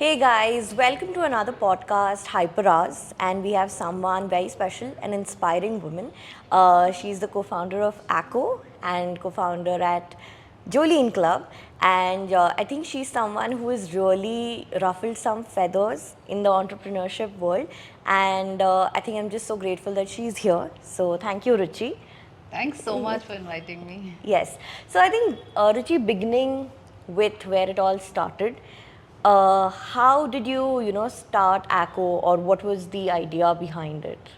Hey guys, welcome to another podcast, hyperhours, and we have someone very special, an inspiring woman. She's the co-founder of Acko and co-founder at Jolene Club, and I think she's someone who has really ruffled some feathers in the entrepreneurship world, and I think I'm just so grateful that she's here. So thank you, Ruchi. Thanks so much for inviting me. Yes. So I think, Ruchi, beginning with where it all started, how did you start Acko, or what was the idea behind it?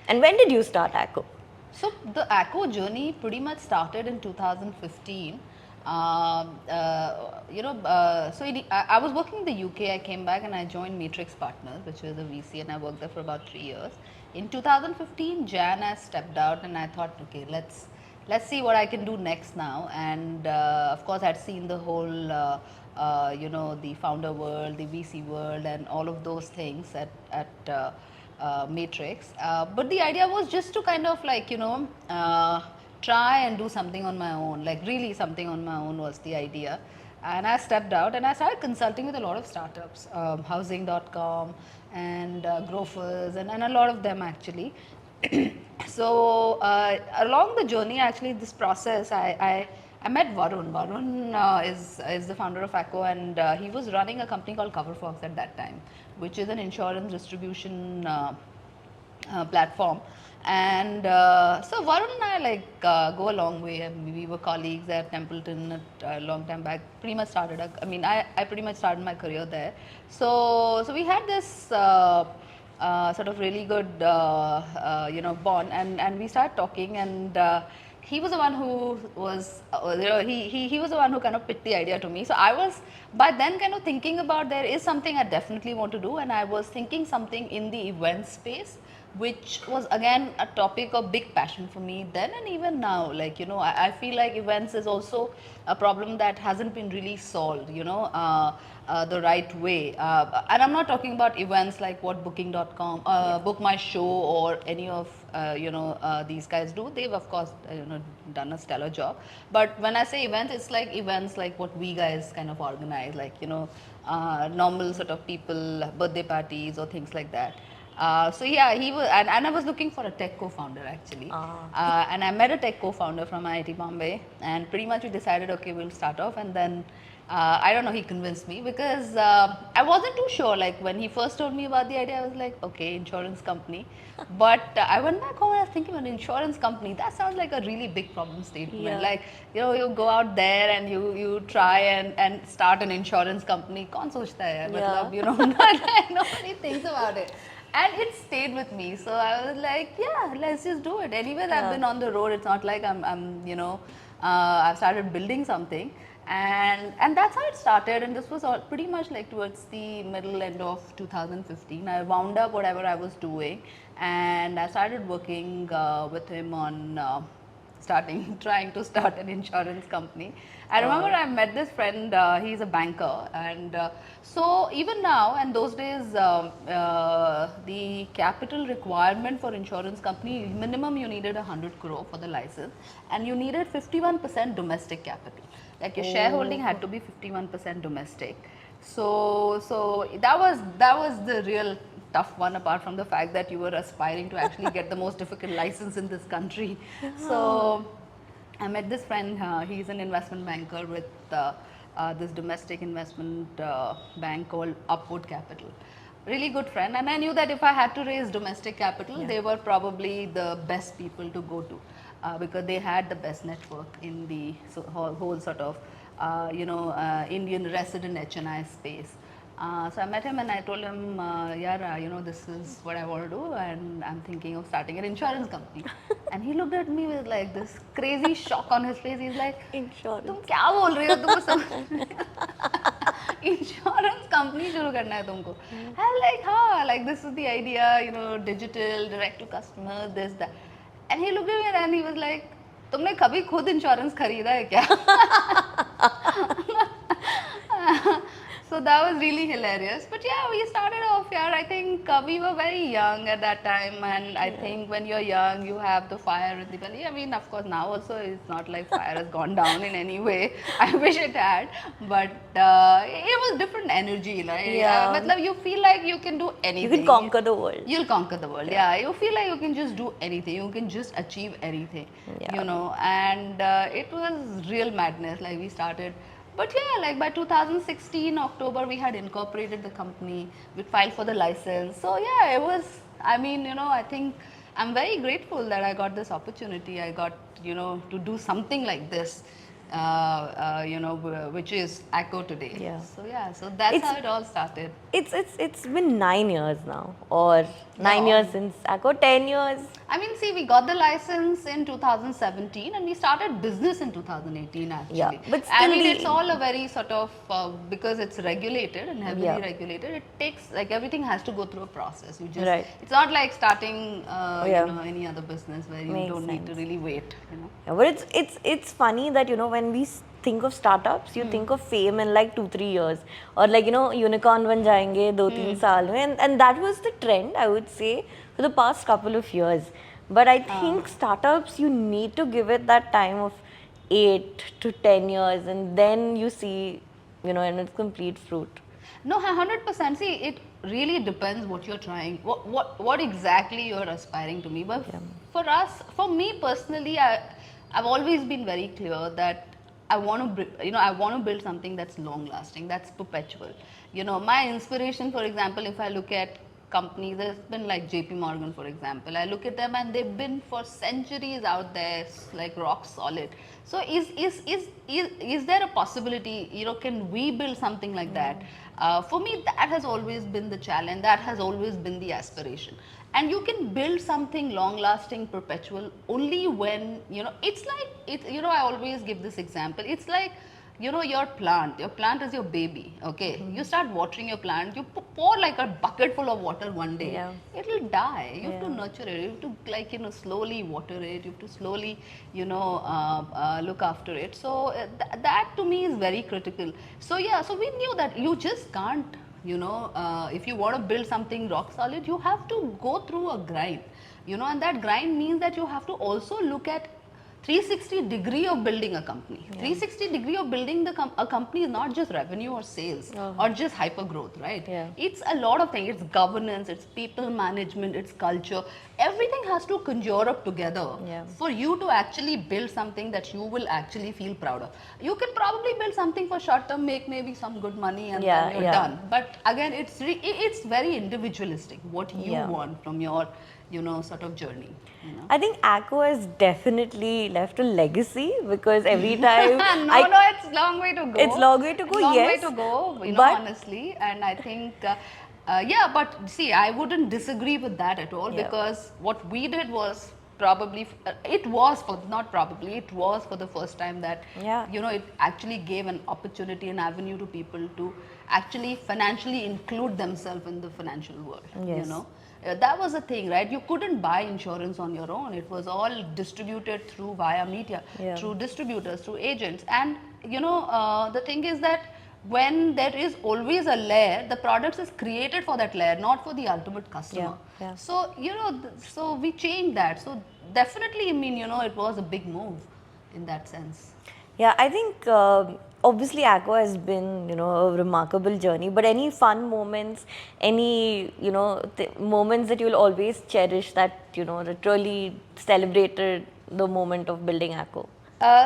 And when did you start Acko? So the Acko journey pretty much started in 2015. I was working in the UK. I came back and I joined Matrix Partners, which was a VC, and I worked there for about 3 years. In 2015, Jan, I stepped out and I thought, okay, let's see what I can do next now. And of course, I'd seen the whole, the founder world, the VC world, and all of those things at Matrix. But the idea was just to kind of try and do something on my own, like really something on my own was the idea. And I stepped out and I started consulting with a lot of startups, housing.com and Grofers, and a lot of them actually. So along the journey, actually, this process, I met Varun. Varun is the founder of Acko, and he was running a company called CoverFox at that time, which is an insurance distribution platform. And so Varun and I go a long way. I mean, we were colleagues at Templeton at a long time back. Pretty much started. I pretty much started my career there. So we had this. Sort of really good bond, and we started talking, and he was the one who was he was the one who kind of pitched the idea to me. So I was by then kind of thinking about there is something I definitely want to do, and I was thinking something in the event space, which was again a topic of big passion for me then and even now. I feel like events is also a problem that hasn't been really solved, the right way. And I'm not talking about events like what booking.com, book my show, or any of these guys do. They've of course done a stellar job. But when I say events, it's like events like what we guys kind of organize, normal sort of people, birthday parties or things like that. So yeah, he was, and I was looking for a tech co-founder actually, and I met a tech co-founder from IIT Bombay, and pretty much we decided, okay, we'll start off, and then I don't know, he convinced me because I wasn't too sure. Like when he first told me about the idea, I was like, okay, insurance company, but I went back home and I was thinking, an insurance company, that sounds like a really big problem statement. Yeah. Like you go out there and you try and start an insurance company. कौन सोचता है? Yeah. Nobody thinks about it. And it stayed with me. So I was like, yeah, let's just do it. Anyways, I've been on the road. It's not like I've started building something. And that's how it started. And this was all pretty much like towards the middle end of 2015. I wound up whatever I was doing, and I started working with him on trying to start an insurance company. I remember I met this friend, he's a banker, and so even now, and those days, the capital requirement for insurance company, minimum you needed 100 crore for the license, and you needed 51% domestic capital. Like your shareholding had to be 51% domestic. So that was the real tough one, apart from the fact that you were aspiring to actually get the most difficult license in this country. So I met this friend, he's an investment banker with this domestic investment bank called Upward Capital. Really good friend, and I knew that if I had to raise domestic capital, they were probably the best people to go to, because they had the best network in the whole sort of Indian resident HNI space. So I met him and I told him, yeah, this is what I want to do, and I'm thinking of starting an insurance company. And he looked at me with like this crazy shock on his face. He's like, Insurance. तुम क्या बोल रही हो? तुमको समझ insurance company शुरू करना है तुमको? I'm like, हाँ, like this is the idea, digital, direct to customer, this, that. And he looked at me and he was like, तुमने कभी खुद इंश्योरेंस खरीदा है क्या? So so that was really hilarious. But yeah, we started off here. I think we were very young at that time, and I think when you're young, you have the fire in the belly. I mean, of course, now also it's not like fire has gone down in any way. I wish it had, but it was different energy. Like, matlab, you feel like you can do anything. You can conquer the world. You'll conquer the world. Yeah, you feel like you can just do anything. You can just achieve anything. You know, and it was real madness. Like we started. But yeah, like by 2016 October, we had incorporated the company. We filed for the license. So yeah, it was. I mean, you know, I think I'm very grateful that I got this opportunity. I got, you know, to do something like this. You know, which is Acko today. Yeah. So yeah, so that's how it all started. It's been 9 years now, or 9 years since Acko, 10 years. I mean, see, we got the license in 2017 and we started business in 2018 actually. Yeah, but still I mean, it's all a very sort of, because it's regulated and heavily regulated, it takes, like everything has to go through a process. You just, it's not like starting, you know, any other business where you don't need to really wait, you know. Yeah, but it's funny that, you know, when we think of startups, you think of fame in like 2-3 years, or like, you know, unicorn ban jayenge 2-3 saal mein, and that was the trend, I would say, for the past couple of years. But I think startups, you need to give it that time of 8 to 10 years, and then you see, you know, in its complete fruit. No, 100%. See, it really depends what you're trying, what exactly you're aspiring to be. But for us, for me personally, I've always been very clear that I want to, you know, I want to build something that's long lasting, that's perpetual. You know, my inspiration, for example, if I look at companies, there's been like JP Morgan, for example. I look at them and they've been for centuries out there, like rock solid. So is there a possibility, you know, can we build something like that? For me, that has always been the challenge, that has always been the aspiration. And you can build something long lasting, perpetual only when, you know, it's like, you know, I always give this example. It's like, you know, your plant is your baby, okay? You start watering your plant, you pour like a bucket full of water one day, it'll die. You have to nurture it, you have to, like, you know, slowly water it, you have to slowly, you know, look after it. So that to me is very critical. So yeah, so we knew that you just can't, you know, if you want to build something rock solid, you have to go through a grind, you know, and that grind means that you have to also look at 360 degree of building a company. 360 degree of building a company is not just revenue or sales or just hyper growth, right? It's a lot of things. It's governance, it's people management, it's culture. Everything has to conjure up together for you to actually build something that you will actually feel proud of. You can probably build something for short term, make maybe some good money, and then you're done. But again, it's very individualistic what you want from your, you know, sort of journey. You know? I think Acko has definitely left a legacy, because every time no, it's long way to go. It's long way to go, long yes. way to go, you know, honestly. And I think, yeah, but see, I wouldn't disagree with that at all, because what we did was probably, it was for the first time that, you know, it actually gave an opportunity, an avenue to people to actually financially include themselves in the financial world, you know. That was a thing, right? You couldn't buy insurance on your own. It was all distributed through via media, through distributors, through agents. And, you know, the thing is that when there is always a layer, the product is created for that layer, not for the ultimate customer. So, you know, so we changed that. So definitely, I mean, you know, it was a big move in that sense. Yeah, I think obviously Acko has been, you know, a remarkable journey, but any fun moments, any, you know, moments that you'll always cherish, that, you know, that really celebrated the moment of building Acko?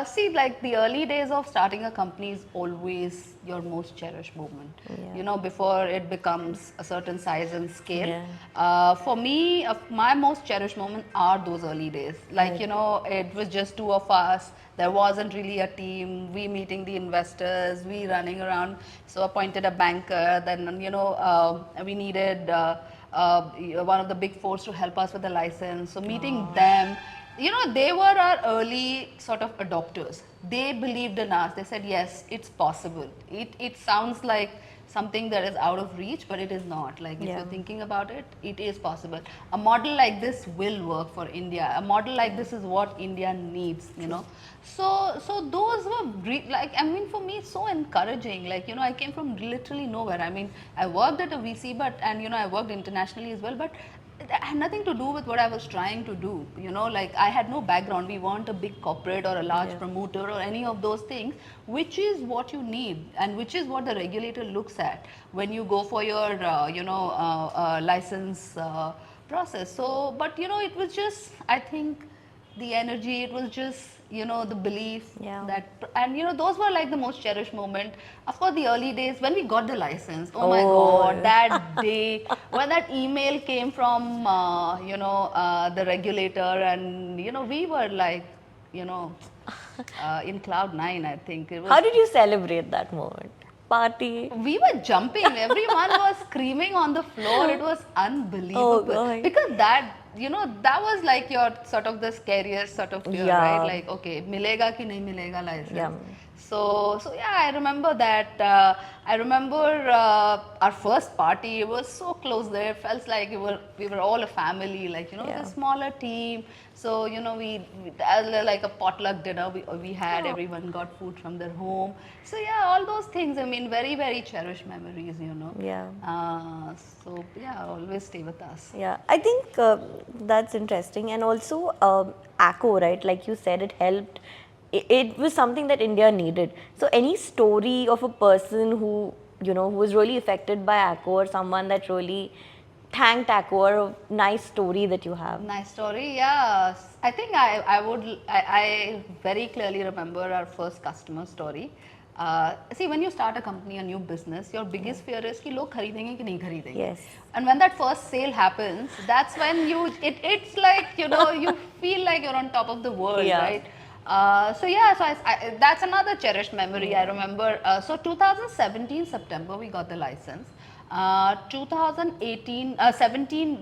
See, like the early days of starting a company is always your most cherished moment, you know, before it becomes a certain size and scale. For me, my most cherished moment are those early days. Like, you know, it was just two of us. There wasn't really a team. We meeting the investors, we running around. So appointed a banker. Then, you know, we needed one of the big fours to help us with the license. So meeting them. You know, they were our early sort of adopters. They believed in us. They said, yes, it's possible. It sounds like something that is out of reach, but it is not. Like if Yeah. you're thinking about it, it is possible. A model like this will work for India. A model like this is what India needs, you know. So those were like, I mean, for me, it's so encouraging. Like, you know, I came from literally nowhere. I mean, I worked at a VC, and you know, I worked internationally as well, but it had nothing to do with what I was trying to do. You know, like I had no background. We weren't a big corporate or a large Yeah. promoter or any of those things, which is what you need and which is what the regulator looks at when you go for your, license process. So, but you know, it was just, I think, the energy, it was just, you know, the belief Yeah. that, and you know, those were like the most cherished moment. Of course, the early days when we got the license, oh my Oh. god, that day when that email came from the regulator, and you know, we were like, you know, in cloud 9, I think it was. How did you celebrate that moment? Party? We were jumping, everyone was screaming on the floor, it was unbelievable. Oh, God. Because that, you know, that was like your sort of the scariest sort of fear, Yeah. right? Like, okay, milega ki nahi milega license. Yeah. So yeah, I remember that. I remember our first party. It was so close there. It felt like we were all a family. Like, you know, Yeah. the smaller team. So you know, we as like a potluck dinner. We had, everyone got food from their home. So yeah, all those things. I mean, very very cherished memories. You know. Yeah. So yeah, always stay with us. Yeah, I think that's interesting. And also, Acko, right? Like you said, it helped. It was something that India needed. So, any story of a person who, you know, who was really affected by Acko, or someone that really thanked Acko, or a nice story that you have? Nice story, yeah. I think I very clearly remember our first customer story. See, when you start a company, a new business, your biggest fear is कि लोग खरीदेंगे कि नहीं खरीदेंगे. Yes. And when that first sale happens, that's when it's like, you know, you feel like you're on top of the world, Yeah. right? So yeah, so that's another cherished memory. I remember. So 2017 September we got the license. 17,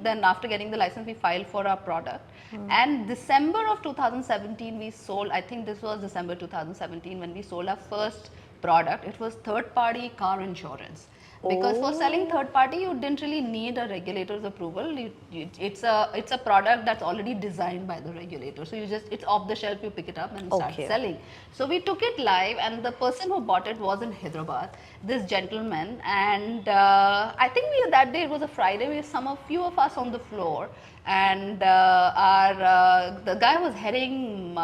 then after getting the license we filed for our product, and December of 2017 we sold, I think this was December 2017 when we sold our first product. It was third party car insurance. Because for selling third party, you didn't really need a regulator's approval. It's a product that's already designed by the regulator. So it's off the shelf. You pick it up and start selling. So we took it live, and the person who bought it was in Hyderabad. This gentleman, and I think that day it was a Friday. We were few of us on the floor, and the guy was heading,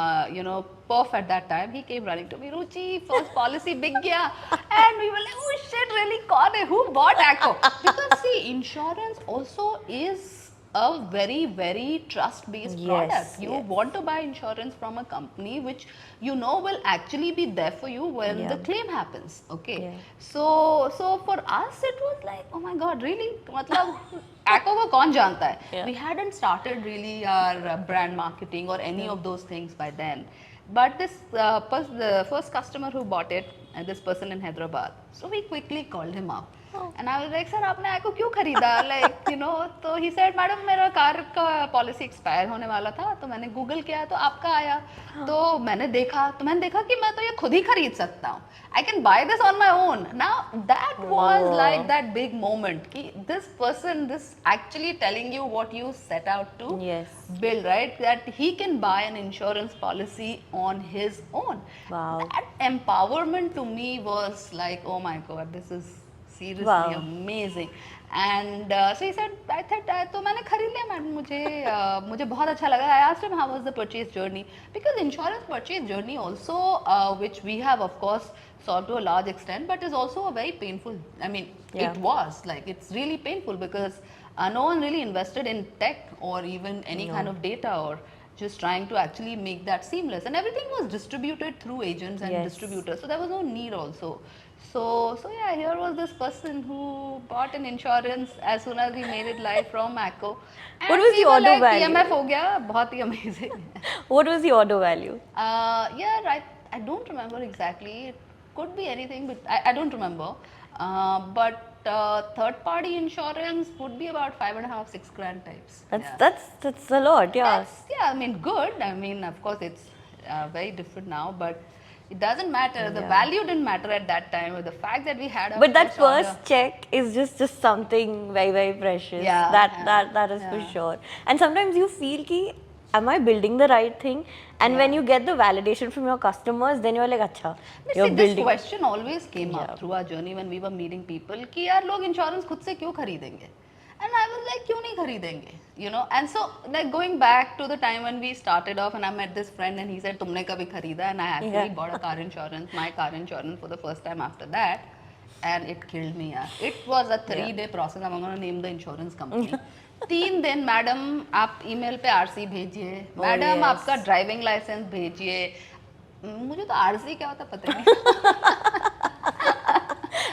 Perf at that time. He came running to me, Ruchi, first policy big gaya. And we were like, oh shit, really, kaun hai? Who bought Acko? Because see, insurance also is a very, very trust-based product. You want to buy insurance from a company which you know will actually be there for you when the claim happens. Okay. So for us it was like, oh my god, really? Matlab, Acko ko kaun janta hai? We hadn't started really our brand marketing or any of those things by then. But the first customer who bought it, this person in Hyderabad, so we quickly called him up. And I was like, sir, आपने Acko क्यों खरीदा? Like, you know, so he said, madam, मेरा car का policy expire होने वाला था, तो मैंने Google किया, तो आपका आया, तो मैंने देखा कि मैं तो ये खुद ही खरीद सकता हूँ. I can buy this on my own. Now that was like that big moment. Ki this person, this actually telling you what you set out to build, right? That he can buy an insurance policy on his own. Wow. That empowerment to me was like, oh my god, this is seriously amazing. And so he said, I thought, तो मैंने खरीद लिया madam, मुझे बहुत अच्छा लगा. I asked him how was the purchase journey, because insurance purchase journey also, which we have of course solved to a large extent, but is also a very painful. I mean, it was like, it's really painful because no one really invested in tech or even any kind of data or just trying to actually make that seamless, and everything was distributed through agents and distributors, so there was no need also. So yeah, here was this person who bought an insurance as soon as we made it live from Acko. What was the order value? TMF हो गया, बहुत ही amazing. What was the order value? I don't remember exactly. It could be anything, but I don't remember. But third party insurance would be about 5.5, 6 grand types. That's a lot, yeah. I mean, good. I mean, of course, it's very different now, but It doesn't matter. The value didn't matter at that time. But the fact that we had our But that order. first check is just something very, very precious. Yeah, That is for sure. And sometimes you feel ki, am I building the right thing? And when you get the validation from your customers, then you're like, acha, But you're see, this building. question always came up through our journey when we were meeting people कि यार लोग insurance खुद से क्यों खरीदेंगे? And I was like, क्यों नहीं खरीदेंगे? You know, and so like going back to the time when we started off and I met this friend and he said तुमने कभी खरीदा? And I actually bought a car insurance, my car insurance for the first time after that. And it killed me. Yeah. It was a 3-day process. I'm going to name the insurance company. 3 दिन madam आप email पे RC भेजिए, madam आपका driving licence भेजिए. मुझे तो RC क्या होता पता नहीं.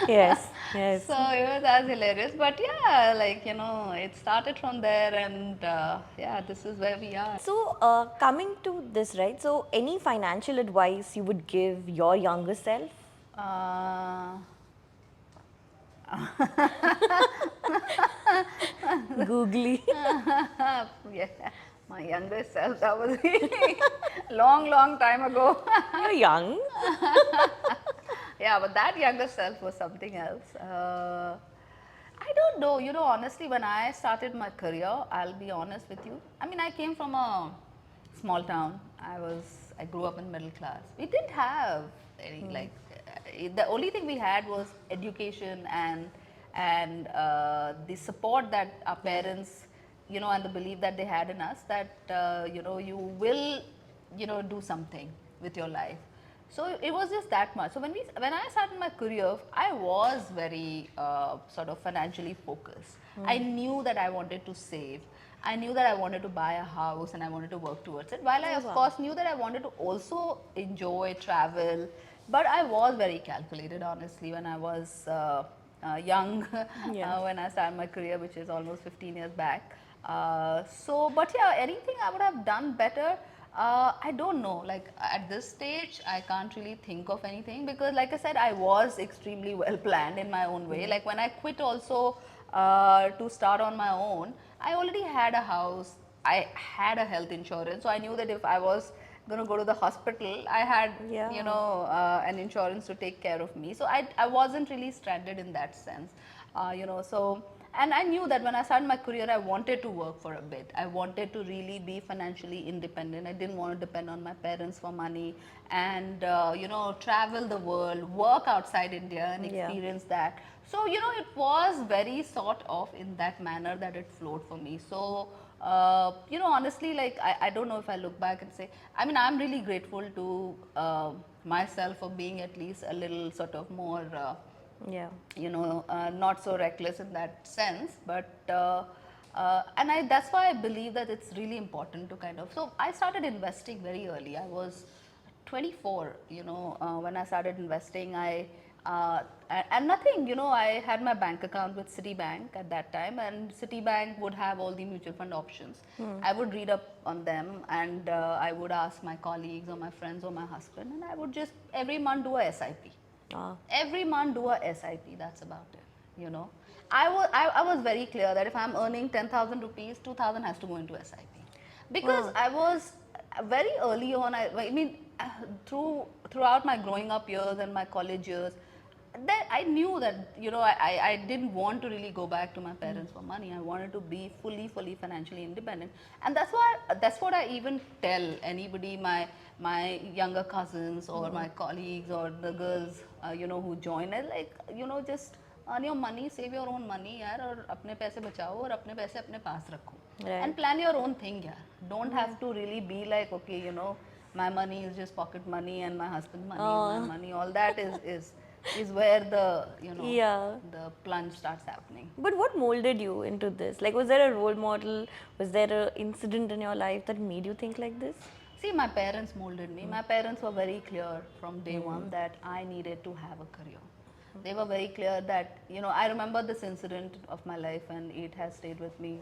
Yes, yes. So it was as hilarious, but yeah, like you know, it started from there, and yeah, this is where we are. So, coming to this, right? So, any financial advice you would give your younger self? Googly. Yeah, my younger self, that was really long time ago. You're young. Yeah, but that younger self was something else. I don't know, you know, honestly, when I started my career, I'll be honest with you. I mean, I came from a small town. I grew up in middle class. We didn't have any the only thing we had was education and the support that our parents, you know, and the belief that they had in us that you know you will, you know, do something with your life. So it was just that much. So when I started my career, I was very sort of financially focused. I knew that I wanted to save. I knew that I wanted to buy a house and I wanted to work towards it. While I of course knew that I wanted to also enjoy travel, but I was very calculated honestly when I was young, when I started my career, which is almost 15 years back. But yeah, anything I would have done better. I don't know. Like at this stage, I can't really think of anything because, like I said, I was extremely well planned in my own way. Like when I quit also to start on my own, I already had a house. I had a health insurance, so I knew that if I was going to go to the hospital, I had you know an insurance to take care of me. So I wasn't really stranded in that sense, you know. So. And I knew that when I started my career, I wanted to work for a bit. I wanted to really be financially independent. I didn't want to depend on my parents for money and, you know, travel the world, work outside India and experience that. So, you know, it was very sort of in that manner that it flowed for me. So, you know, honestly, like, I don't know if I look back and say, I mean, I'm really grateful to myself for being at least a little sort of more you know, not so reckless in that sense, but and that's why I believe that it's really important to kind of. So I started investing very early. I was 24, you know, when I started investing. And nothing, you know, I had my bank account with Citibank at that time, and Citibank would have all the mutual fund options. I would read up on them, and I would ask my colleagues or my friends or my husband, and I would just every month do a SIP. Every month do a SIP, that's about it, you know. I was very clear that if I'm earning 10,000 rupees, 2,000 has to go into SIP. Because I was very early on, I mean, throughout my growing up years and my college years, that I knew that, you know, I didn't want to really go back to my parents for money. I wanted to be fully financially independent. And that's what I even tell anybody, my younger cousins or my colleagues or the girls, you know, who join it, like, you know, just earn your money, save your own money, यार, और अपने पैसे बचाओ और अपने पैसे अपने पास रखो. And plan your own thing, यार. Don't have to really be like, okay, you know, my money is just pocket money and my husband's money and my money. All that is where the, you know, the plunge starts happening. But what molded you into this? Like, was there a role model? Was there an incident in your life that made you think like this? See, my parents molded me. My parents were very clear from day one that I needed to have a career. They were very clear that, you know, I remember this incident of my life and it has stayed with me.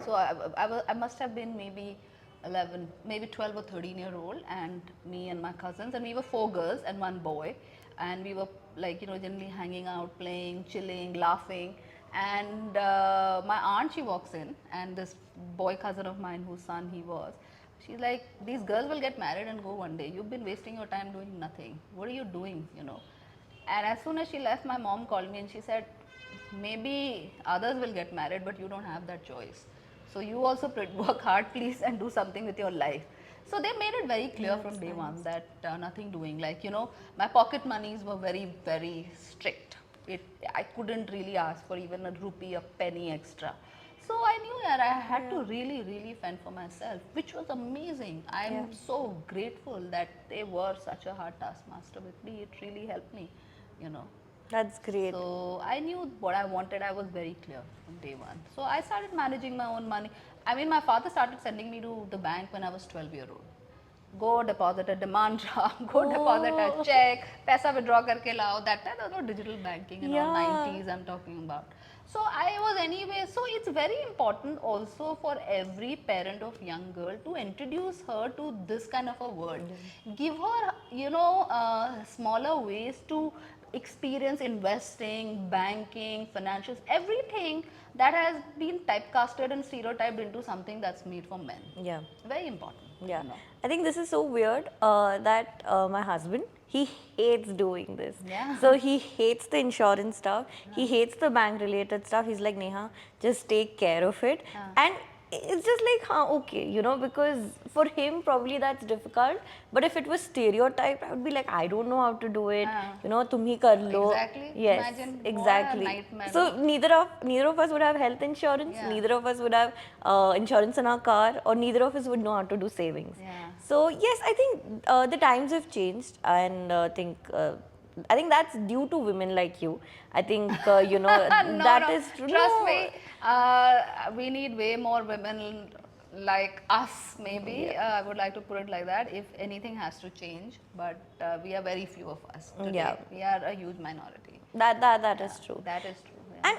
So I must have been maybe 11, maybe 12 or 13-year-old, and me and my cousins, and we were 4 girls and 1 boy, and we were like, you know, generally hanging out, playing, chilling, laughing, and my aunt, she walks in, and this boy cousin of mine whose son he was, She's like, these girls will get married and go one day. You've been wasting your time doing nothing. What are you doing, you know? And as soon as she left, my mom called me and she said, maybe others will get married, but you don't have that choice. So you also work hard, please, and do something with your life. So they made it very clear from day one that nothing doing. Like, you know, my pocket monies were very, very strict. I couldn't really ask for even a rupee, a penny extra. So I knew that I had to really, really fend for myself, which was amazing. I'm so grateful that they were such a hard taskmaster with me. It really helped me, you know. That's great. So I knew what I wanted. I was very clear from day one. So I started managing my own money. I mean, my father started sending me to the bank when I was 12-year-old. Go deposit a demand draft, go deposit a check, paisa withdraw karke lao. That time there was no digital banking in all 90s I'm talking about. So I was anyway, so it's very important also for every parent of young girl to introduce her to this kind of a world. Give her, you know, smaller ways to experience investing, banking, financials, everything that has been typecasted and stereotyped into something that's made for men. Yeah. Very important. Yeah. You know. I think this is so weird that my husband, he hates doing this. Yeah. So he hates the insurance stuff. He hates the bank related stuff. He's like, Neha, just take care of it. And it's just like, okay, you know, because for him probably that's difficult. But if it was stereotyped, I would be like, I don't know how to do it. You know, tum hi kar lo. Exactly. Yes, Imagine exactly. what a nightmare. So neither of us would have health insurance. Yeah. Neither of us would have insurance in our car, or neither of us would know how to do savings. Yeah. So yes, I think the times have changed, and I think that's due to women like you. I think you know No, that no. is true. Trust No. me, we need way more women like us. Maybe I would like to put it like that. If anything has to change, but we are very few of us today. Yeah. We are a huge minority. That is true. That is true. Yeah. And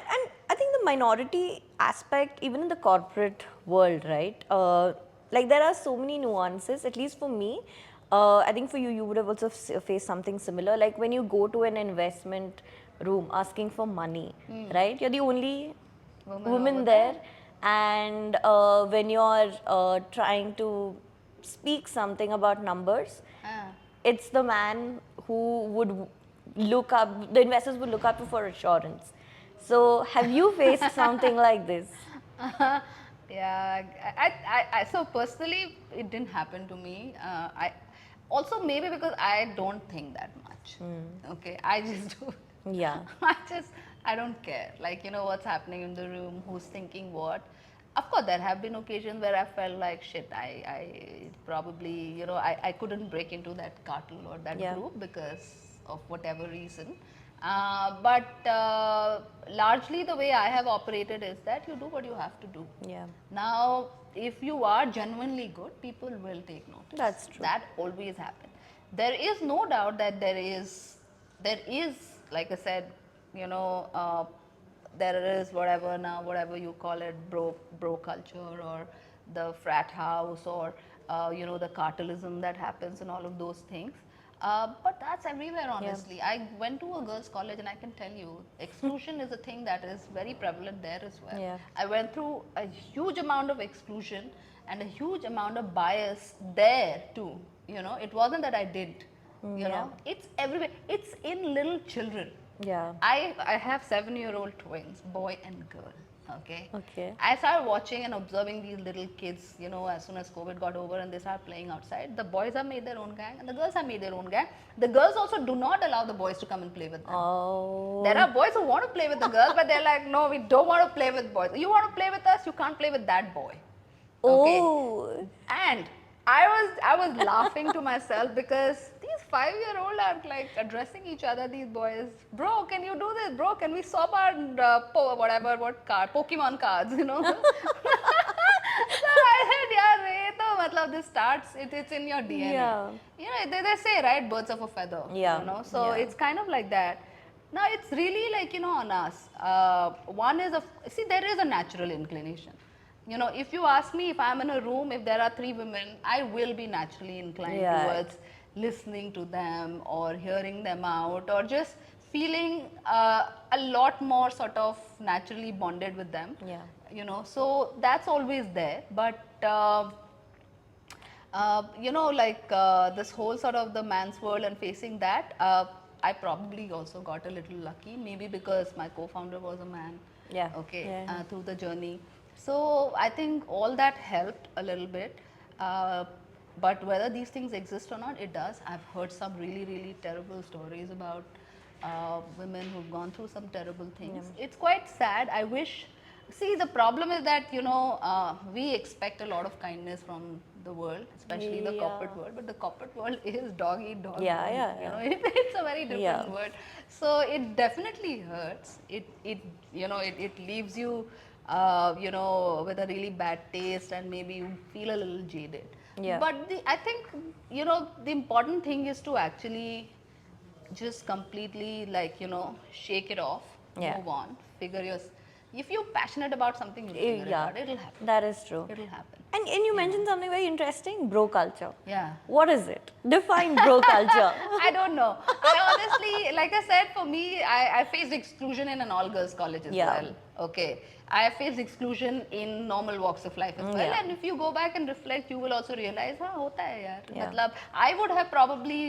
I think the minority aspect, even in the corporate world, right? Like there are so many nuances. At least for me, I think for you, you would have also faced something similar. Like when you go to an investment room asking for money, right? You're the only woman over there, and when you're trying to speak something about numbers, it's the man who would look up, the investors would look up to for assurance. So have you faced something like this? Yeah, so personally, it didn't happen to me. I also maybe because I don't think that much. Okay, I just do. Yeah. I don't care. Like, you know, what's happening in the room, who's thinking what. Of course, there have been occasions where I felt like shit. I probably, you know, I couldn't break into that cartel or that group because of whatever reason. But largely the way I have operated is that you do what you have to do. Yeah. Now, if you are genuinely good, people will take notice. That's true. That always happens. There is no doubt that there is, like I said, you know, there is whatever now, whatever you call it, bro culture or the frat house or, you know, the cartelism that happens and all of those things. But that's everywhere, honestly. I went to a girls' college and I can tell you, exclusion is a thing that is very prevalent there as well. Yeah. I went through a huge amount of exclusion and a huge amount of bias there too. You know, it wasn't that I didn't. You know, it's everywhere. It's in little children. Yeah. I have 7-year-old twins, boy and girl. Okay. Okay. I started watching and observing these little kids, you know, as soon as COVID got over and they started playing outside. The boys have made their own gang and the girls have made their own gang. The girls also do not allow the boys to come and play with them. Oh. There are boys who want to play with the girls, but they're like, no, we don't want to play with boys. You want to play with us, you can't play with that boy. Okay. Oh. And I was laughing to myself because these 5-year-old are like addressing each other, these boys. Bro, can you do this? Bro, can we swap our Pokemon cards, you know? So I said, this starts, it's in your DNA. Yeah. You know, they say, right, birds of a feather. Yeah. You know, so it's kind of like that. Now it's really like, you know, on us. One is, there is a natural inclination. You know, if you ask me if I'm in a room, if there are 3 women, I will be naturally inclined towards listening to them or hearing them out or just feeling a lot more sort of naturally bonded with them. Yeah. You know, so that's always there. But This whole sort of the man's world and facing that, I probably also got a little lucky, maybe because my co-founder was a man. Yeah. Okay, Yeah. through the journey. So I think all that helped a little bit. Uh, but whether these things exist or not, it does. I've heard some really, really terrible stories about women who've gone through some terrible things. It's quite sad. I wish. See, the problem is that we expect a lot of kindness from the world, especially the corporate Yeah. world. But the corporate world is dog eat dog Yeah, world. yeah, yeah. It's a very different Yeah. world. So it definitely hurts. It leaves you with a really bad taste, and maybe you feel a little jaded. Yeah. But I think the important thing is to actually just completely shake it off, Yeah. move on, figure your. If you're passionate about something, you'll figure it Yeah, out. It'll happen. that is true. It'll happen. And you mentioned something very interesting, bro culture. Yeah. What is it? Define bro culture. I don't know. I honestly, like I said, for me, I faced exclusion in an all-girls college as Yeah. well. Okay. I faced exclusion in normal walks of life as well. Yeah. And if you go back and reflect, you will also realize, हाँ होता है यार. Yeah. मतलब, I would have probably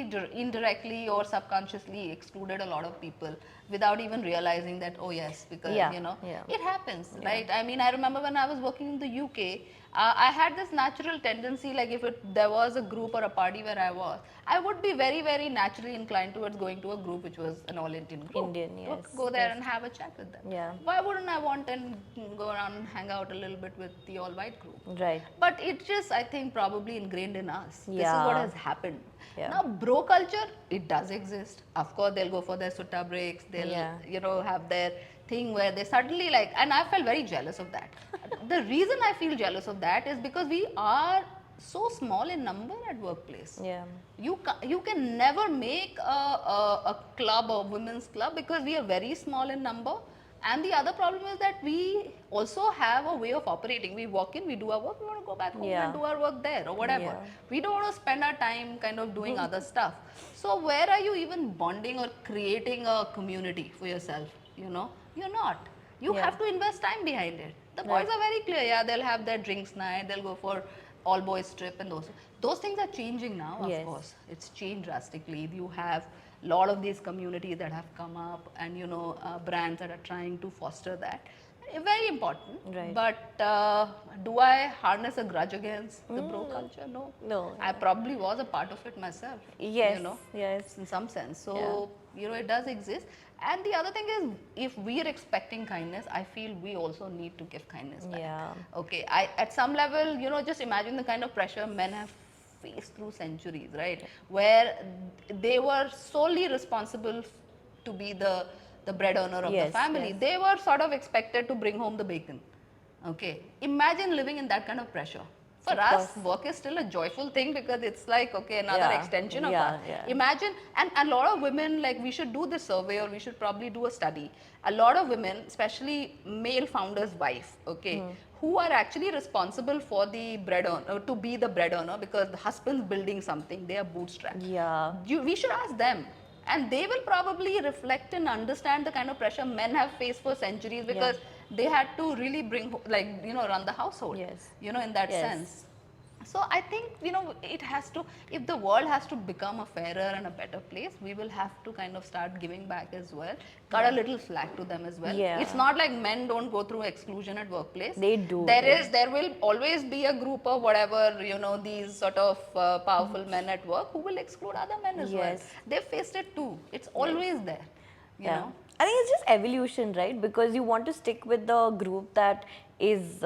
indirectly or subconsciously excluded a lot of people without even realizing that, oh yes, because Yeah. it happens, right? I mean, I remember when I was working in the UK, I had this natural tendency, like if there was a group or a party where I was, I would be very, very naturally inclined towards going to a group which was an all-Indian group. Indian, yes. Go there and have a chat with them. Yeah. Why wouldn't I want and go around and hang out a little bit with the all-white group? Right. But it just, I think, probably ingrained in us. This is Yeah. what has happened. Yeah. Now, bro culture, it does exist. Of course, they'll go for their sutta breaks. They'll, have their thing where they suddenly and I felt very jealous of that. The reason I feel jealous of that is because we are so small in number at workplace. Yeah. You can never make a club or women's club because we are very small in number. And the other problem is that we also have a way of operating. We walk in, we do our work, we want to go back home Yeah. and do our work there or whatever. Yeah. We don't want to spend our time kind of doing other stuff. So where are you even bonding or creating a community for yourself? You're not. You Yeah. have to invest time behind it. The boys are very clear. Yeah, they'll have their drinks night, they'll go for all boys trip, and those things are changing now. Of Yes. course, it's changed drastically. You have a lot of these communities that have come up, and brands that are trying to foster that. Very important. Right. But do I harness a grudge against the bro culture? No. No. I probably was a part of it myself. Yes. Yes. In some sense. So it does exist. And the other thing is, if we are expecting kindness, I feel we also need to give kindness back. Yeah. Okay. At some level, just imagine the kind of pressure men have faced through centuries, right? Where they were solely responsible to be the bread earner of the family. Yes. They were sort of expected to bring home the bacon. Okay. Imagine living in that kind of pressure. For us, work is still a joyful thing because it's like, okay, another extension of us. Yeah. Imagine, and a lot of women, we should do this survey or we should probably do a study. A lot of women, especially male founders' wife, okay, who are actually responsible for the bread earner, to be the bread earner because the husband's building something, they are bootstrapped. Yeah. We should ask them. And they will probably reflect and understand the kind of pressure men have faced for centuries because they had to really run the household. Yes. In that sense. So I think, it has to, if the world has to become a fairer and a better place, we will have to kind of start giving back as well. Cut a little slack to them as well. Yeah. It's not like men don't go through exclusion at workplace. They do. There will always be a group of whatever, these sort of powerful men at work who will exclude other men as well. They faced it too. It's always there. You know? I think it's just evolution, right? Because you want to stick with the group that is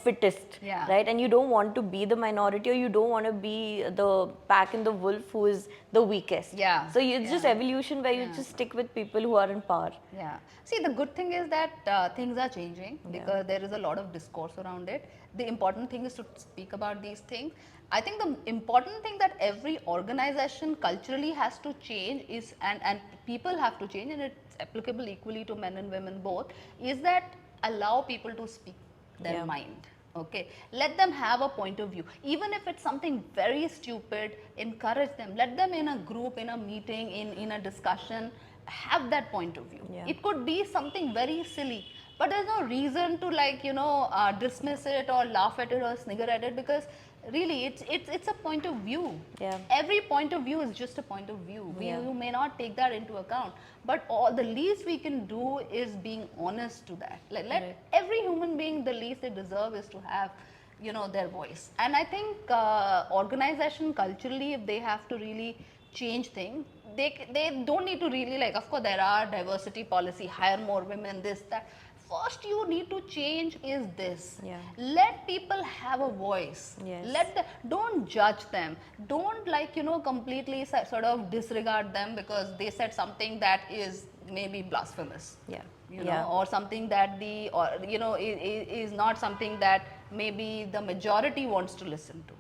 fittest, right? And you don't want to be the minority, or you don't want to be the pack in the wolf who is the weakest. Yeah. So it's just evolution where you just stick with people who are in power. Yeah. See, the good thing is that things are changing because there is a lot of discourse around it. The important thing is to speak about these things. I think the important thing that every organization culturally has to change is, and people have to change, and it's applicable equally to men and women both, is that allow people to speak their mind. Okay, let them have a point of view. Even if it's something very stupid, encourage them. Let them in a group, in a meeting, in a discussion, have that point of view. It could be something very silly, but there's no reason to dismiss it or laugh at it or snigger at it, because really, it's a point of view. Yeah. Every point of view is just a point of view. Yeah. You may not take that into account, but all the least we can do is being honest to that. Let Right. every human being, the least they deserve is to have, you know, their voice. And I think organization culturally, if they have to really change things, they don't need to really, like, of course there are diversity policy, hire more women, this, that. First you need to change is this. Yeah. Let people have a voice. Yes. Don't judge them. Don't, like, you know, completely sort of disregard them because they said something that is maybe blasphemous. Yeah. You Yeah. know, or something that the, or you know, is not something that maybe the majority wants to listen to.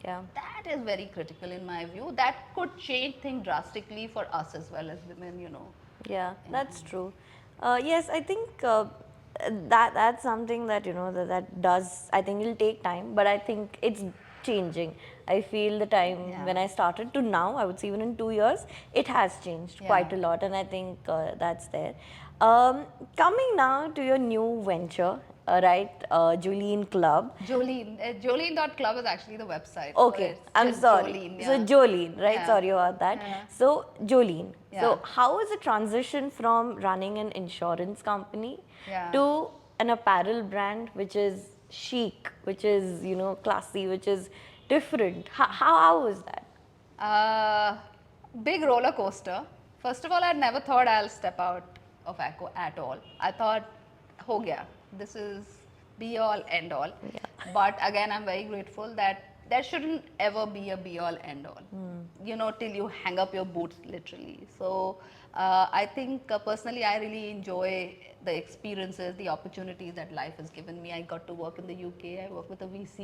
Yeah. That is very critical in my view. That could change things drastically for us as well as women, you know. Yeah, that's true. Yes, I think that's something that, you know, that does, I think it'll take time, but I think it's changing. I feel the time Yeah. when I started to now, I would say even in 2 years, it has changed Yeah. quite a lot, and I think that's there. Um, Coming now to your new venture, right, Jolene Club. Jolene, Jolene.club is actually the website. Okay, It's I'm just sorry. Jolene, So yeah. Jolene, right? Yeah. Sorry about that. Yeah. So Jolene. So Yeah. how is the transition from running an insurance company Yeah. to an apparel brand which is chic, which is, you know, classy, which is different? How is that? Uh, Big roller coaster. First of all, I never thought I'll step out of Acko at all. I thought, ho gaya, this is be all end all. But again, I'm very grateful that there shouldn't ever be a be all end all. You know, till you hang up your boots literally. So I think personally, I really enjoy the experiences, the opportunities that life has given me. I got to work in the UK. I worked with a VC.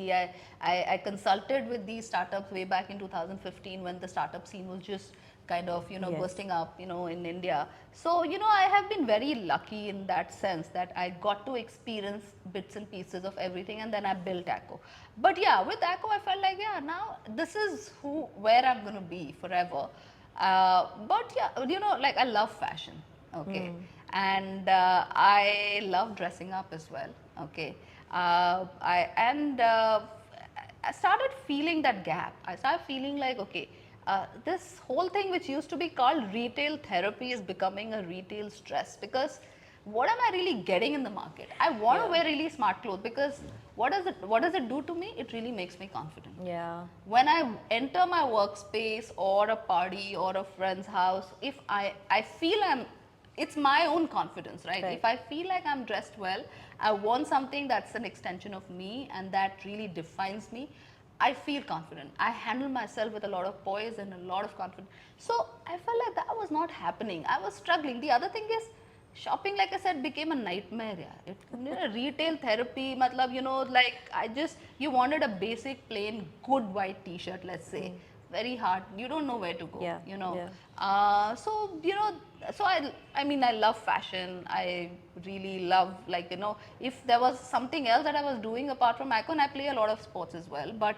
I consulted with these startups way back in 2015 when the startup scene was just kind of, you know, Yes. bursting up, you know, in India. So, you know, I have been very lucky in that sense that I got to experience bits and pieces of everything, and then I built Acko. But yeah, with Acko, I felt like, yeah, now this is where I'm going to be forever. But yeah, you know, like, I love fashion, okay, and I love dressing up as well, okay. I started feeling that gap. I started feeling like, okay, this whole thing which used to be called retail therapy is becoming a retail stress, because what am I really getting in the market? I want to Yeah. wear really smart clothes, because what does it do to me? It really makes me confident. Yeah. When I enter my workspace or a party or a friend's house, if I feel it's my own confidence, right? Right. If I feel like I'm dressed well, I want something that's an extension of me and that really defines me, I feel confident. I handle myself with a lot of poise and a lot of confidence. So I felt like that was not happening. I was struggling. The other thing is, shopping, like I said, became a nightmare. Yeah, you know, retail therapy. Matlab, you know, like, you wanted a basic plain good white T-shirt, let's say, very hard. You don't know where to go. Yeah, You know, yeah. so you know, so I mean, I love fashion. I really love, like, you know, if there was something else that I was doing apart from Icon, I play a lot of sports as well, but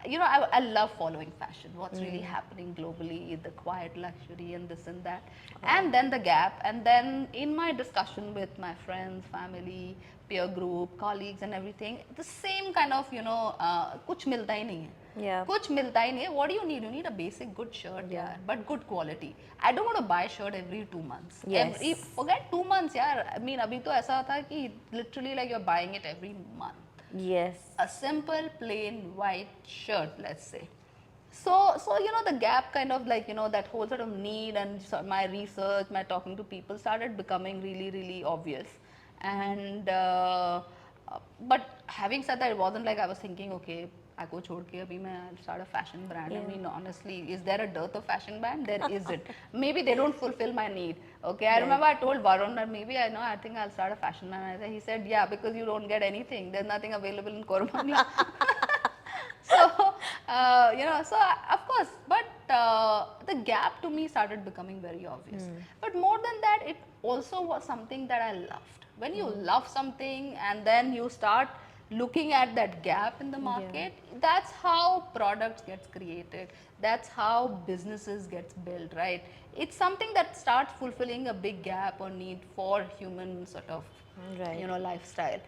you know, I love following fashion, what's really happening globally, the quiet luxury and this and that, and then the gap. And then in my discussion with my friends, family, peer group, colleagues and everything, the same kind of, you know, kuch milta hi nahi hai. Yeah. Kuch milta hi nahi hai. What do you need? You need a basic good shirt, Yeah. but good quality. I don't want to buy a shirt every 2 months. Yes. Forget 2 months, yeah. I mean, abhi to aisa tha ki literally, like, you're buying it every month. Yes. A simple plain white shirt, let's say. So you know, the gap kind of, like, you know, that whole sort of need, and my research, my talking to people started becoming really, really obvious. And but having said that, it wasn't like I was thinking, okay, I go chhod ke abhi main start a fashion brand. I Yeah. mean, honestly, is there a dearth of fashion brand? There isn't. Maybe they don't fulfill my need. Okay, I Right. remember I told Varun that maybe I think I'll start a fashion brand. He said, yeah, because you don't get anything. There's nothing available in Kormani. So you know, so of course, but the gap to me started becoming very obvious. But more than that, it also was something that I loved. When you love something and then you start looking at that gap in the market, that's how products gets created, that's how businesses gets built, right? It's something that starts fulfilling a big gap or need for human sort of, Right. you know, lifestyle.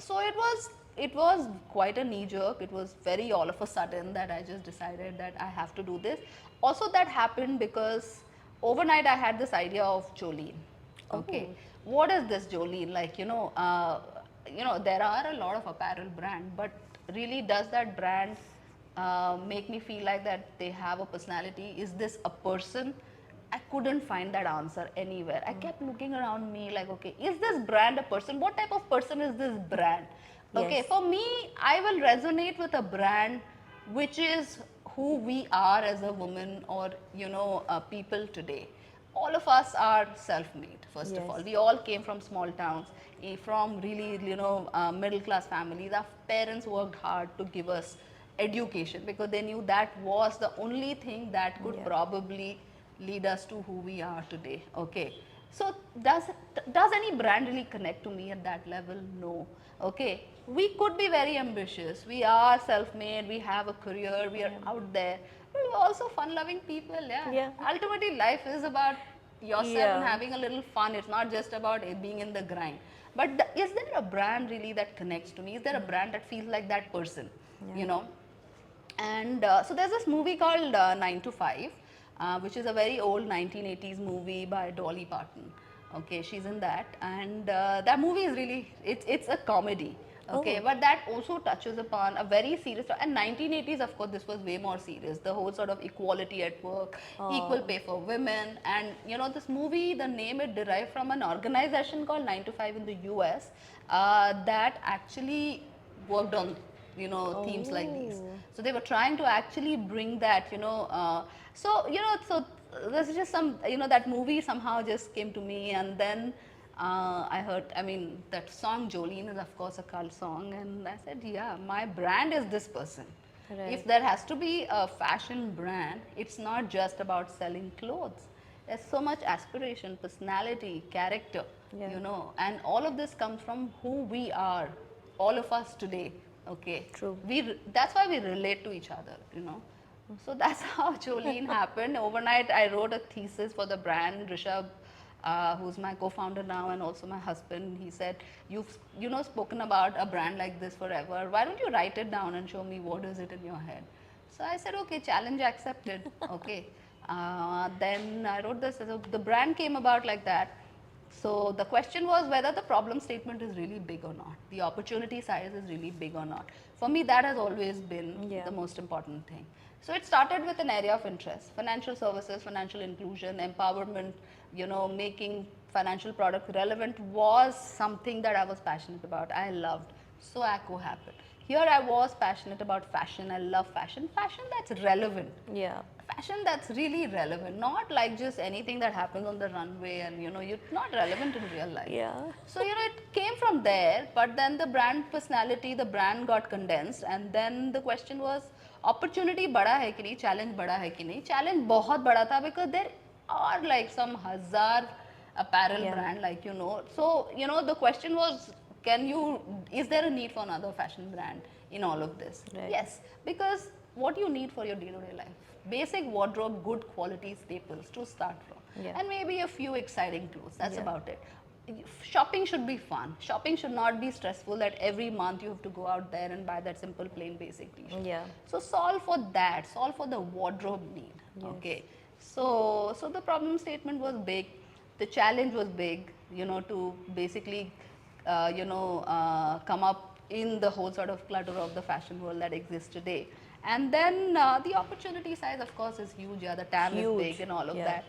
So it was it was quite a knee jerk. It was very all of a sudden that I just decided that I have to do this. Also, that happened because overnight I had this idea of Jolene. Okay, Oh. what is this Jolene? Like, there are a lot of apparel brand, but really, does that brand make me feel like that they have a personality? Is this a person? I couldn't find that answer anywhere. I kept looking around me like, okay, is this brand a person? What type of person is this brand? Okay, Yes. for me, I will resonate with a brand which is who we are as a woman, or people today. All of us are self-made. First of Yes. all, we all came from small towns, from really middle class families. Our parents worked hard to give us education because they knew that was the only thing that could Yeah. probably lead us to who we are today. Okay, so does any brand really connect to me at that level? No. Okay, we could be very ambitious, we are self-made, we have a career, we are out there, but we're also fun-loving people. Yeah, Yeah. ultimately life is about yourself and Yeah. having a little fun. It's not just about it being in the grind. But is there a brand really that connects to me? Is there a brand that feels like that person? Yeah. You know, and so there's this movie called 9 to 5, which is a very old 1980s movie by Dolly Parton. Okay, she's in that, and that movie is really, it's a comedy. Okay, Oh. but that also touches upon a very serious, and 1980s, of course, this was way more serious. The whole sort of equality at work, equal Oh. pay for women, and this movie, the name it derived from an organization called 9 to 5 in the US that actually worked on themes like these. Oh. So they were trying to actually bring that, so there's just some, that movie somehow just came to me, and then I heard, I mean, that song Jolene is of course a cult song, and I said, yeah, my brand is this person. If Right. there has to be a fashion brand, it's not just about selling clothes. There's so much aspiration, personality, character, Yeah. and all of this comes from who we are, all of us today. Okay, True. that's why we relate to each other. So that's how Jolene happened. Overnight, I wrote a thesis for the brand. Rishabh, who's my co-founder now and also my husband, he said, "You've spoken about a brand like this forever. Why don't you write it down and show me what is it in your head?" So I said, "Okay, challenge accepted." Okay. Then I wrote this. So the brand came about like that. So the question was whether the problem statement is really big or not. The opportunity size is really big or not. For me, that has always been Yeah. the most important thing. So it started with an area of interest: financial services, financial inclusion, empowerment, making financial product relevant was something that I was passionate about. I loved. So Acko happened. Here I was passionate about fashion. I love fashion. Fashion that's relevant, Yeah. fashion that's really relevant, not like just anything that happens on the runway and you're not relevant in real life. Yeah. So it came from there, but then the brand personality, the brand got condensed, and then the question was, opportunity bada hai ki nahi, challenge bada hai ki nahi? Challenge bahut bada tha, because there are like some hazar apparel Yeah. brand, like so the question was, is there a need for another fashion brand in all of this? Right. Yes, because what you need for your day-to-day life, basic wardrobe, good quality staples to start from, Yeah. and maybe a few exciting clothes. That's Yeah. about it. Shopping should be fun. Shopping should not be stressful that every month you have to go out there and buy that simple plain basic t-shirt. Yeah. So solve for that, solve for the wardrobe need. Yes. Okay, so the problem statement was big, the challenge was big, to basically come up in the whole sort of clutter of the fashion world that exists today. And then the opportunity size, of course, is huge. Yeah, the TAM is big Huge. and all of Yeah. that.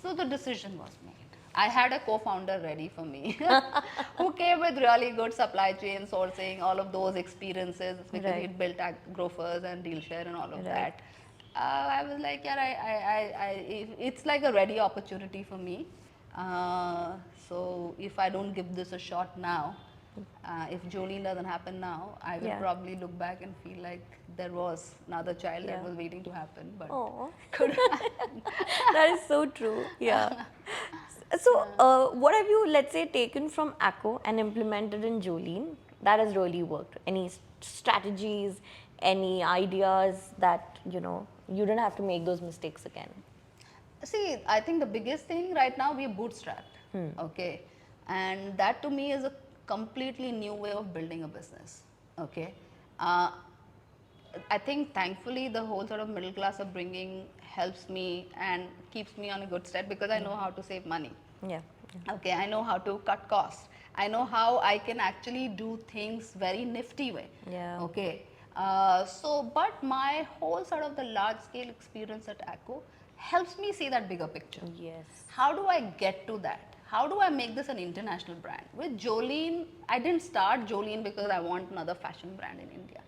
So the decision was made. I had a co-founder ready for me who came with really good supply chain sourcing, all of those experiences, because Right. he'd built Grofers and Dealshare and all of Right. that. I was like, yeah, it's like a ready opportunity for me. So if I don't give this a shot now, if Jolene doesn't happen now, I will Yeah. probably look back and feel like there was another child Yeah. that was waiting to happen, but Oh. could. That is so true. Yeah. So, what have you, let's say, taken from Acko and implemented in Jolene that has really worked? Any strategies, any ideas that, you don't have to make those mistakes again? See, I think the biggest thing right now, we are bootstrapped. Okay, and that to me is completely new way of building a business. Okay. Uh, I think thankfully the whole sort of middle class upbringing helps me and keeps me on a good stead because I know how to save money. Yeah. Okay, I know how to cut costs. I know how I can actually do things very nifty way. Yeah. Okay. But my whole sort of the large scale experience at Acko helps me see that bigger picture. Yes. How do I get to that? How do I make this an international brand? With Jolene, I didn't start Jolene because I want another fashion brand in India.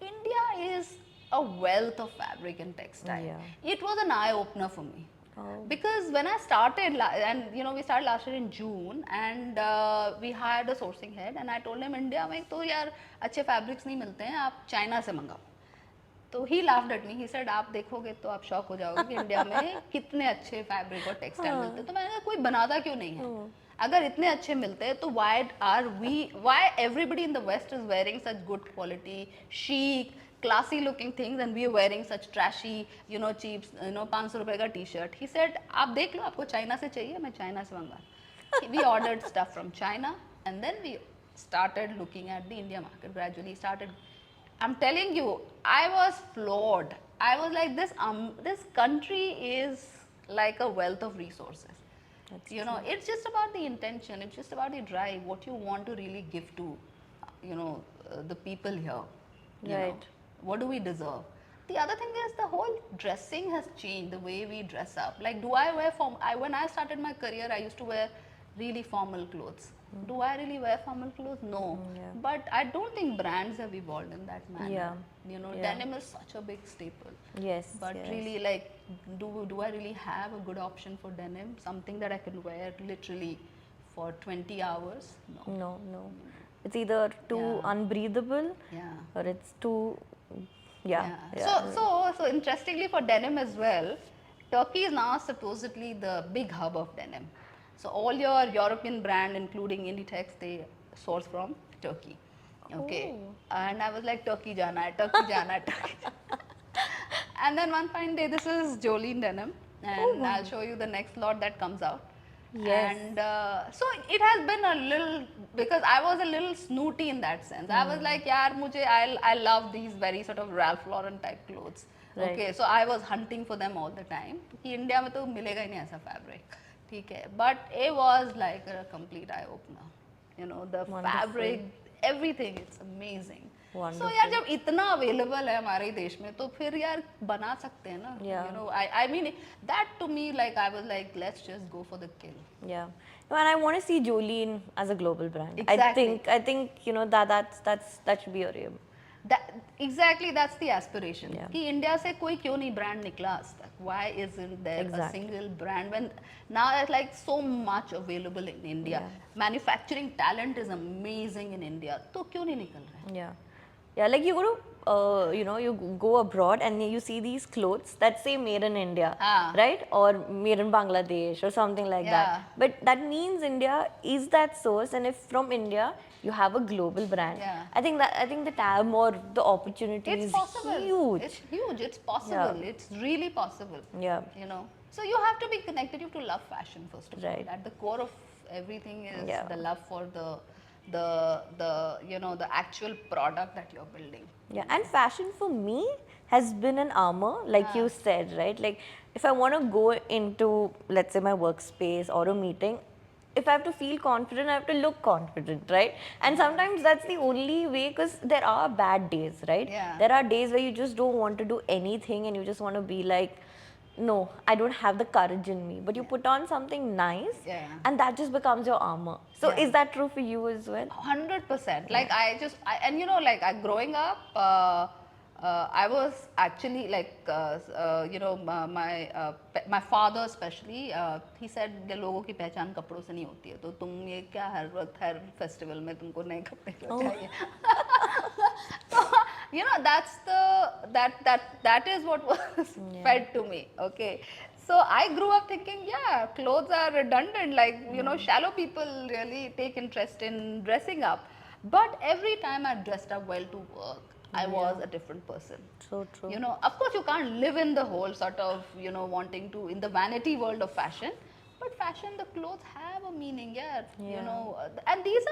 India is a wealth of fabric and textile. Yeah. It was an eye opener for me. Oh. Because when I started, and we started last year in June, and we hired a sourcing head, and I told him India में तो यार अच्छे fabrics नहीं मिलते हैं, आप China से मंगाओ. तो ही laughed at me. He said आप देखोगे तो आप शॉक हो जाओगे कि इंडिया में कितने अच्छे फैब्रिक और टेक्सटाइल मिलते हैं. तो मैंने कहा कोई बनाता क्यों नहीं है? अगर इतने अच्छे मिलते हैं तो why everybody in the West is wearing such good quality, chic, classy looking things and we are wearing such trashy, cheap, 500 रुपए का t-shirt. He said आप देख लो आपको चाइना से चाहिए मैं चाइना से मंगा. We ordered stuff from China and then we started looking at the India market. Gradually started. I'm telling you, I was floored. I was like, this country is like a wealth of resources. That's It's just about the intention. It's just about the drive. What you want to really give to, the people here. You know, Right. what do we deserve? The other thing is the whole dressing has changed. The way we dress up. Like, do I wear when I started my career, I used to wear really formal clothes. Do I really wear formal clothes? No. Yeah. But I don't think brands have evolved in that manner. Yeah. Yeah. Denim is such a big staple. Yes. But yes. really, like, do I really have a good option for denim? Something that I can wear literally for 20 hours? No. No. It's either too Yeah. unbreathable Yeah. or it's too. Yeah. So interestingly for denim as well, Turkey is now supposedly the big hub of denim. So all your European brand, including Inditex, they source from Turkey. Okay. Oh. And I was like, Turkey jana hai, Turkey jana hai, Turkey. And then one fine day, this is Jolene denim, and I'll show you the next lot that comes out. Yes. And so it has been a little, because I was a little snooty in that sense. I was like, yaar, I love these very sort of Ralph Lauren type clothes. Right. Okay, so I was hunting for them all the time. कि India में तो मिलेगा ही नहीं ऐसा fabric, ठीक है? But it was like a complete eye opener. The Wonderful. fabric, everything, it's amazing. Wonderful. So यार जब इतना available है हमारे देश में तो फिर यार बना सकते हैं ना. Yeah. I mean that to me, like, I was like, let's just go for the kill. Yeah. No, and I want to see Jolene as a global brand. Exactly. I think that should be your aim. That's the aspiration. Yeah. कि India से कोई क्यों नहीं brand निकला आज तक? Why isn't there a Exactly. single brand when now there's like so much available in India? Yeah. Manufacturing talent is amazing in India. तो क्यों नहीं निकल रहा है? Yeah, like you go to, you go abroad and you see these clothes that say made in India, Ah. right? Or made in Bangladesh or something like Yeah. that. But that means India is that source, and if from India you have a global brand, Yeah. I think the tab or the opportunity It's is possible. huge. It's huge. It's possible. Yeah. It's really possible. Yeah. So you have to be connected. You have to love fashion first of Right. all. At the core of everything is Yeah. the love for the actual product that you're building. Yeah, and fashion for me has been an armor, like you said, right? Like if I want to go into, let's say, my workspace or a meeting, if I have to feel confident, I have to look confident, right? And sometimes that's the only way, because there are bad days, right? Yeah. There are days where you just don't want to do anything and you just want to be like, no, I don't have the courage in me. But you put on something nice, Yeah. and that just becomes your armor. So Yeah. is that true for you as well? 100%. Like growing up, I was actually like, my father especially, he said कि लोगों की पहचान कपड़ों से नहीं होती है, तो तुम ये क्या हर वक्त हर फेस्टिवल में तुमको नए कपड़े क्यों चाहिए? That is what was fed to me. Okay. So I grew up thinking, yeah, clothes are redundant. Like, shallow people really take interest in dressing up. But every time I dressed up well to work, I was a different person. So true. Of course, you can't live in the whole sort of, wanting to, in the vanity world of fashion. but fashion, the clothes have a meaning, yeah. You Yeah. know, and these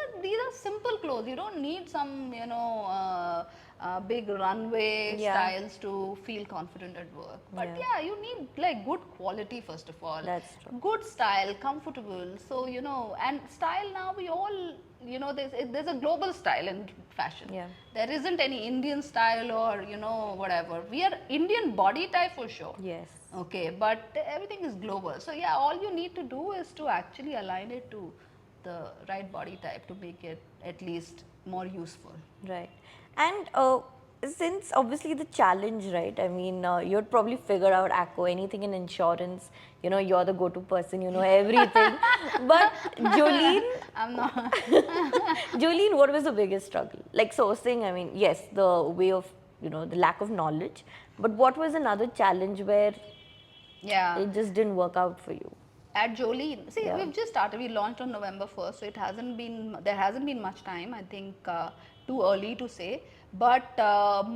are simple clothes. You don't need some, big runway Yeah. styles to feel confident at work. But Yeah. yeah, you need like good quality first of all, That's true. good style, comfortable. So and style now we all, there's a global style in fashion. Yeah. There isn't any Indian style or whatever. We are Indian body type for sure. Yes. Okay, but everything is global. So yeah, all you need to do is to actually align it to the right body type to make it at least more useful. Right. And since obviously the challenge, right? I mean, you'd probably figure out Acko, anything in insurance, you're the go-to person, you know everything. But Jolene, I'm not. Jolene, what was the biggest struggle? Like sourcing, I mean, yes, the way of, the lack of knowledge. But what was another challenge where Yeah. it just didn't work out for you? At Jolene, see, Yeah. we've just started. We launched on November 1st, so there hasn't been much time. I think too early to say. But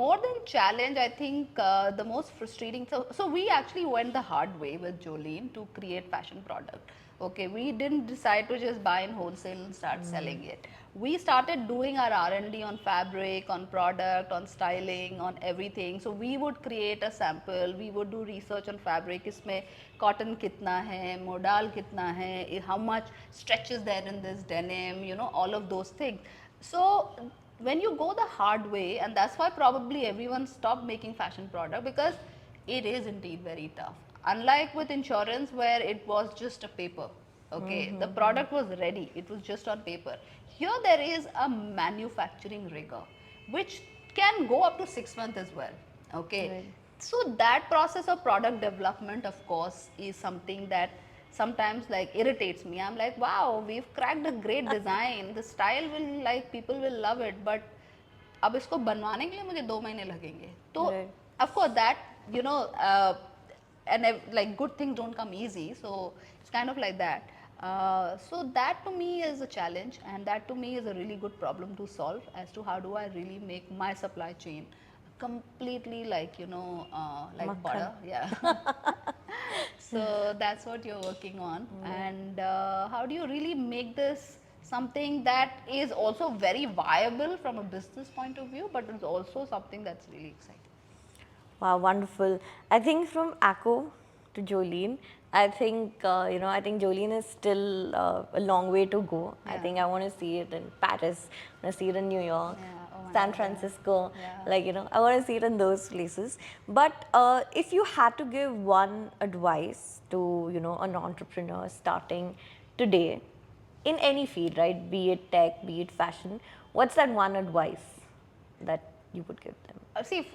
more than challenge, I think the most frustrating. So we actually went the hard way with Jolene to create fashion product. Okay, we didn't decide to just buy in wholesale and start selling it. We started doing our R&D on fabric, on product, on styling, on everything. So we would create a sample, we would do research on fabric, इसमें cotton कितना है, modal कितना है, how much stretch is there in this denim, all of those things. So when you go the hard way, and that's why probably everyone stopped making fashion product, because it is indeed very tough. Unlike with insurance where it was just a paper, okay, the product was ready, it was just on paper. Here there is a manufacturing rigor which can go up to 6 months as well, okay. Right. So that process of product development, of course, is something that sometimes like irritates me. I'm like, wow, we've cracked a great design, the style will, like, people will love it, but अब इसको बनवाने के लिए मुझे 2 महीने लगेंगे. तो Right. of course that, and like good things don't come easy, so it's kind of like that. So that to me is a challenge, and that to me is a really good problem to solve, as to how do I really make my supply chain completely like like Makhan. butter. Yeah. So that's what you're working on. And how do you really make this something that is also very viable from a business point of view, but is also something that's really exciting? Wow, wonderful. I think from Acko to Jolene, I think, I think Jolene is still a long way to go. I Yeah. think I want to see it in Paris, I want to see it in New York, Yeah. Oh my San God, Francisco, yeah. like, I want to see it in those places. But if you had to give one advice to, an entrepreneur starting today in any field, right, be it tech, be it fashion, what's that one advice that you would give them? See,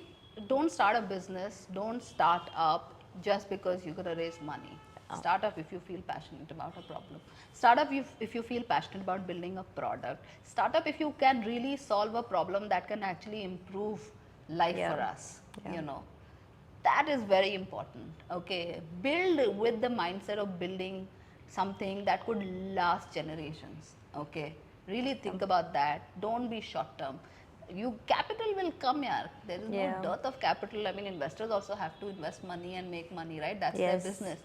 don't start a business, don't start up just because you're going to raise money. Start up if you feel passionate about a problem. Start up if you feel passionate about building a product. Start up if you can really solve a problem that can actually improve life Yeah. for us. Yeah. That is very important. Okay, build with the mindset of building something that could last generations. Okay, really think about that. Don't be short term. Capital will come, yeah. There is Yeah. no dearth of capital. I mean, investors also have to invest money and make money, right? That's Yes. their business.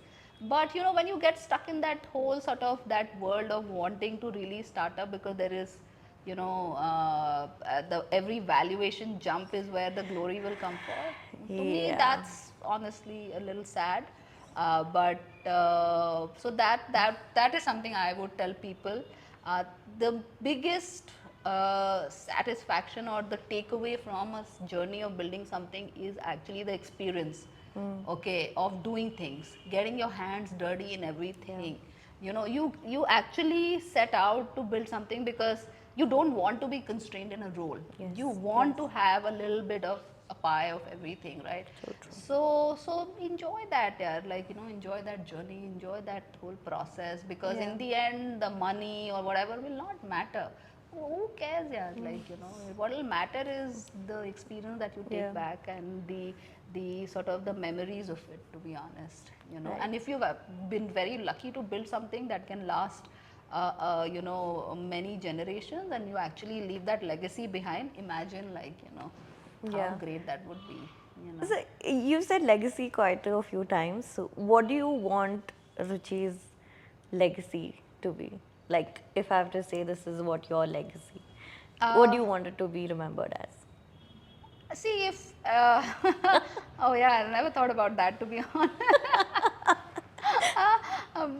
But when you get stuck in that whole sort of that world of wanting to really start up, because there is the every valuation jump is where the glory will come for. To me, Yeah. that's honestly a little sad. But so that is something I would tell people. The biggest satisfaction or the takeaway from a journey of building something is actually the experience, okay, of doing things, getting your hands dirty in everything. You actually set out to build something because you don't want to be constrained in a role. Yes, You want to have a little bit of a pie of everything, right? So true. So enjoy that, yeah. Like enjoy that journey, enjoy that whole process, because Yeah. in the end the money or whatever will not matter. Who cares, yeah? Like what will matter is the experience that you take Yeah. back, and the sort of the memories of it, to be honest. Right. And if you've been very lucky to build something that can last many generations, and you actually leave that legacy behind, imagine how Yeah. great that would be. So you said legacy quite a few times. So what do you want Ruchi's legacy to be? Like, if I have to say this is what your legacy, what do Uh, you want it to be remembered as? See if oh yeah, I never thought about that, to be honest.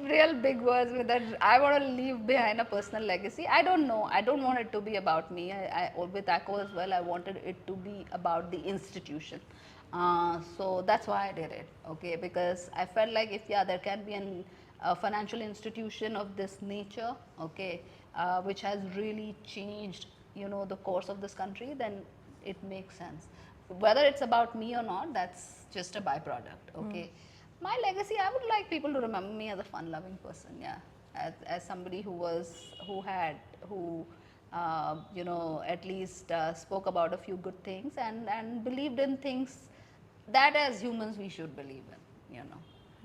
Real big words with that. I want to leave behind a personal legacy. I don't know. I don't want it to be about me. Or with Acko as well, I wanted it to be about the institution. So that's why I did it. Okay, because I felt like if there can be a financial institution of this nature, okay, which has really changed, the course of this country, then it makes sense. Whether it's about me or not, that's just a byproduct. Okay, my legacy, I would like people to remember me as a fun loving person. Yeah, as somebody who at least spoke about a few good things, and believed in things that as humans we should believe in.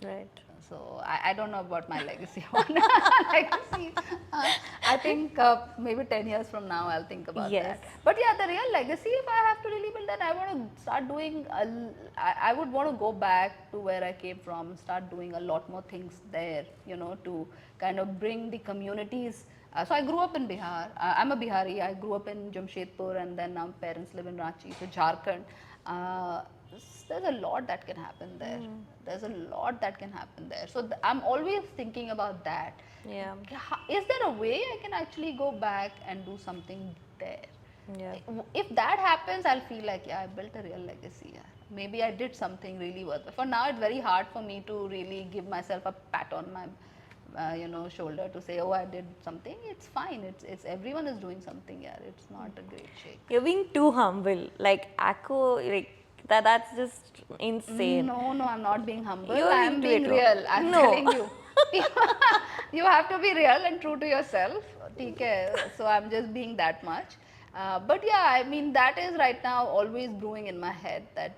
Right. So I don't know about my legacy on legacy. I think maybe 10 years from now I'll think about Yes. that. But yeah, the real legacy, if I have to really build that, I want to start doing. I would want to go back to where I came from, start doing a lot more things there. To kind of bring the communities. So I grew up in Bihar. I'm a Bihari. I grew up in Jamshedpur, and then now parents live in Ranchi, so Jharkhand. There's a lot that can happen there. There's a lot that can happen there. So I'm always thinking about that. Yeah. Is there a way I can actually go back and do something there? Yeah. If that happens, I'll feel like, yeah, I built a real legacy. Yeah. Maybe I did something really worth it. For now, it's very hard for me to really give myself a pat on my shoulder to say, oh, I did something. It's fine. It's everyone is doing something. Yeah, it's not a great shake. You're being too humble. Like Acko, like that's just insane. No, no, I'm not being humble. You're I'm into being it wrong. real. I'm No. telling you. You have to be real and true to yourself. Okay, so I'm just being that much. But yeah, I mean, that is right now always brewing in my head that,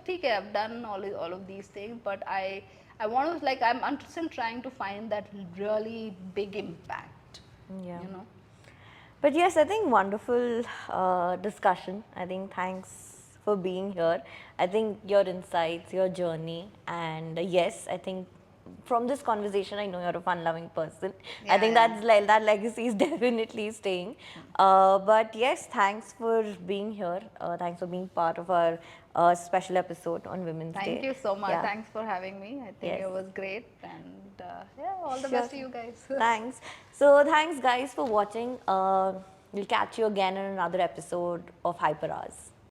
okay, I've done all of these things, but I want to, like, I'm still trying to find that really big impact, Yeah. you know. But yes, I think wonderful discussion. I think thanks for being here. I think your insights, your journey, and yes, I think from this conversation, I know you're a fun-loving person. I Yeah, think yeah. that legacy is definitely staying. But yes, thanks for being here. Thanks for being part of our special episode on Women's Thank Day. you so much. Yeah. Thanks for having me. I think Yes. it was great. And yeah, all the Sure. best to you guys. Thanks. So thanks guys for watching. We'll catch you again in another episode of Hyper Hours.